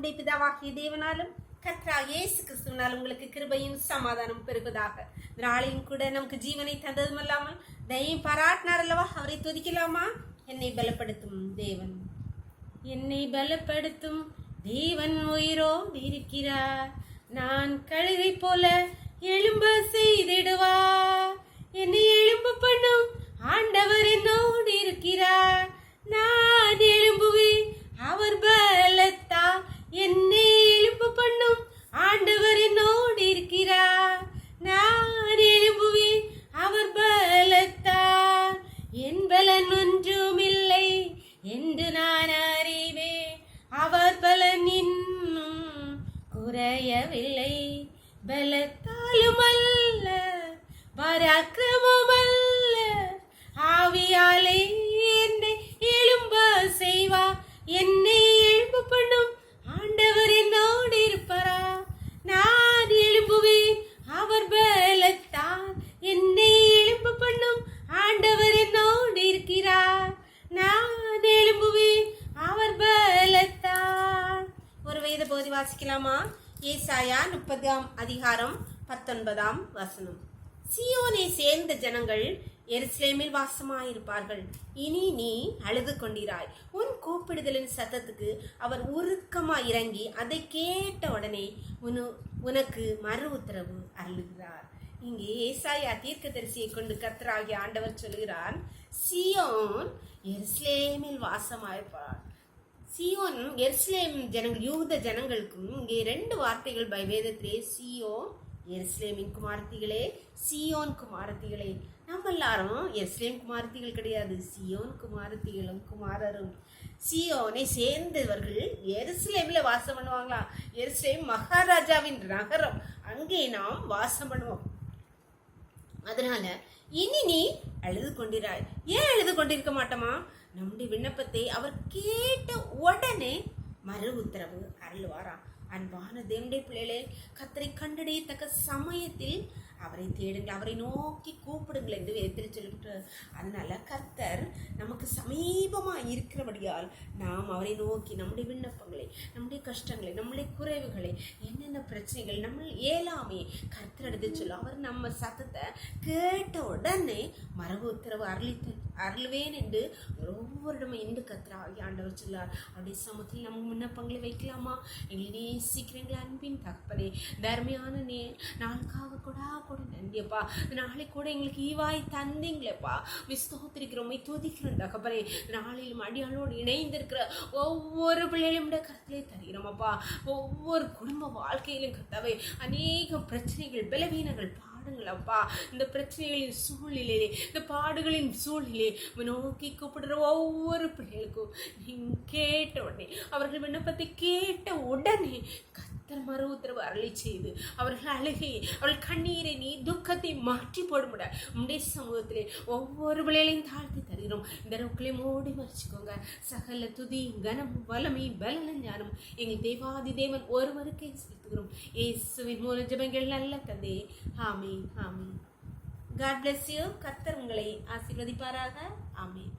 நம்முடைய பிதாவாகிய தேவனாலும் கர்த்தராகிய இயேசு கிறிஸ்துவினால் உங்களுக்கு கிருபையும் சமாதானம் பெருகுவதாக. நாளையும் கூட நமக்கு ஜீவனை தந்ததும் அல்லாமல் தயையும் பாராட்டினார் அல்லவா, அவரை துதிக்கலாமா? என்னை பலப்படுத்தும் தேவன், என்னை பலப்படுத்தும் தேவன் உயிரோடு இருக்கிறார். நான் கழுகை போல எழும்ப செய்திடுவார். என்னை எழும்ப பண்ணும் ஆண்டவர் என்னோடு இருக்கிறார். நான் எழும்புவேன் அவர் பலத்தா. என்னை எழும்ப பண்ணும் ஆண்டவர் என்னோடு இருக்கிறார். நான் எழும்புவேன் அவர் பலத்தா. என் பலன் ஒன்றுமில்லை என்று நான் அறிவேன். அவர் பலன் இன்னும் குறையவில்லை. பலத்தாலும் அல்ல, பராக்கிரமும் அல்ல, ஆவியாலே என்னை எழும்ப செய்வா. என்னை எழும்ப பண்ணும் ஆண்டவர் என்னோடு இருப்பாரா. நான் எழும்புவேன் அவர் பலத்தால். என்னை எழும்ப பண்ணும் ஆண்டவர் என்னோடு இருக்கிறார். நான் எழும்புவேன் அவர் பலத்தால். ஒரு வேத பகுதி வாசிக்கலாமா? ஏசாயா 30ஆம் அதிகாரம் 19ஆம் வசனம். சீயோனை சேர்ந்த ஜனங்கள் எருசலேமில் வாசமாயிருப்பார்கள். இனி நீ அழுது கொண்டிராய். உன் கூப்பிடுதலின் சத்தத்துக்கு அவர் உருக்கமாய் இறங்கி அதை கேட்ட உடனே உனக்கு மறு உத்தரவு அருளுகிறார். இங்கே ஏசாயா தீர்க்கதரிசியை கொண்டு கர்த்தராகிய ஆண்டவர் சொல்கிறார், சீயோன் எருசலேமில் வாசமாயிருப்பார். சீயோன் எருசலேம் ஜனங்கள், யூத ஜனங்களுக்கும் இங்கே 2 வார்த்தைகள் வேதத்திலே, சீயோன் எருசலேமின் குமாரத்திகளே, சீயோன் குமாரத்திகளே. நம்ம எல்லாரும் எருசலேம் குமாரத்திகள் கிடையாது, சீயோன் குமாரத்திகளும் குமாரரும். சீயோனை சேர்ந்தவர்கள் எருசலேமில் வாசம் பண்ணுவாங்களா? எருசலேம் மகாராஜாவின் நகரம், அங்கே நாம் வாசம் பண்ணுவோம். அதனால இனி நீ அழுது கொண்டிராய். ஏன் அழுது கொண்டிருக்க மாட்டோமா? நம்முடைய விண்ணப்பத்தை அவர் கேட்ட உடனே மறு உத்தரவு அருள்வாரா. அன்பான தேவனுடைய பிள்ளைகளே, கர்த்தரை கண்டடையத்தக்க சமயத்தில் அவரை தேடுங்கள், அவரை நோக்கி கூப்பிடுங்கள் என்று வேதத்தில் சொல்லிட்டு. அதனால கர்த்தர் நமக்கு சமீபமாக இருக்கிறபடியால் நாம் அவரை நோக்கி நம்முடைய விண்ணப்பங்களை, நம்முடைய கஷ்டங்களை, நம்முடைய குறைவுகளை, என்னென்ன பிரச்சனைகள், நம்ம ஏலாமே கர்த்தர் எடுத்து சொல்லும். அவர் நம்ம சத்தத்தை கேட்ட உடனே மரபு உத்தரவு அருள்வேன் என்று ஒவ்வொருடமே இன்று கர்த்தராகிய ஆண்டவர் சொல்லார். அவருடைய சமூகத்தில் நம்ம விண்ணப்பங்களை வைக்கலாமா? எங்களை நேசிக்கிறீங்களா அன்பின் தகப்பனே, தர்மையான நாளுக்காக கூட நன்றியப்பா. நாளைக்கு கூட எங்களுக்கு ஈவாய் தந்தீங்களேப்பா, விஸ்தோத்திரிக்கிறோம், துதிக்கிறோம் தகப்பனே. நாளிலும் அடியாளோடு இணைந்திருக்கிற ஒவ்வொரு பிள்ளைகளும் கருத்திலே தருகிறோமப்பா. ஒவ்வொரு குடும்ப வாழ்க்கையிலும் கர்த்தாவே அநேக பிரச்சனைகள், பலவீனங்கள், பாடுங்களப்பா. இந்த பிரச்சனைகளின் சூழ்நிலையிலே, இந்த பாடுகளின் சூழ்நிலையை நோக்கி கூப்பிடுற ஒவ்வொரு பிள்ளைகளுக்கும் நீங்க கேட்ட உடனே, அவர்கள் விண்ணப்பத்தை கேட்ட உடனே மறு உத்தரவு அருளை செய்து அவர்கள் அழுகை, அவர்கள் கண்ணீரை, நீ துக்கத்தை மாற்றி போடுமுட உடைய சமூகத்திலே ஒவ்வொரு விளையலையும் தாழ்த்தி தருகிறோம். இந்த ரோக்களை மூடி மறைச்சிக்கோங்க. சகல துதி, கனம், வலமை, பலன ஞானம் எங்கள் தேவாதி தேவன் ஒருவருக்கே செலுத்துகிறோம். இயேசுவின் மூலம் ஜெபங்கள் நல்ல தந்தை. ஆமென், ஆமென். God bless you. கர்த்தர் உங்களை ஆசீர்வதிப்பாராக. ஆமென்.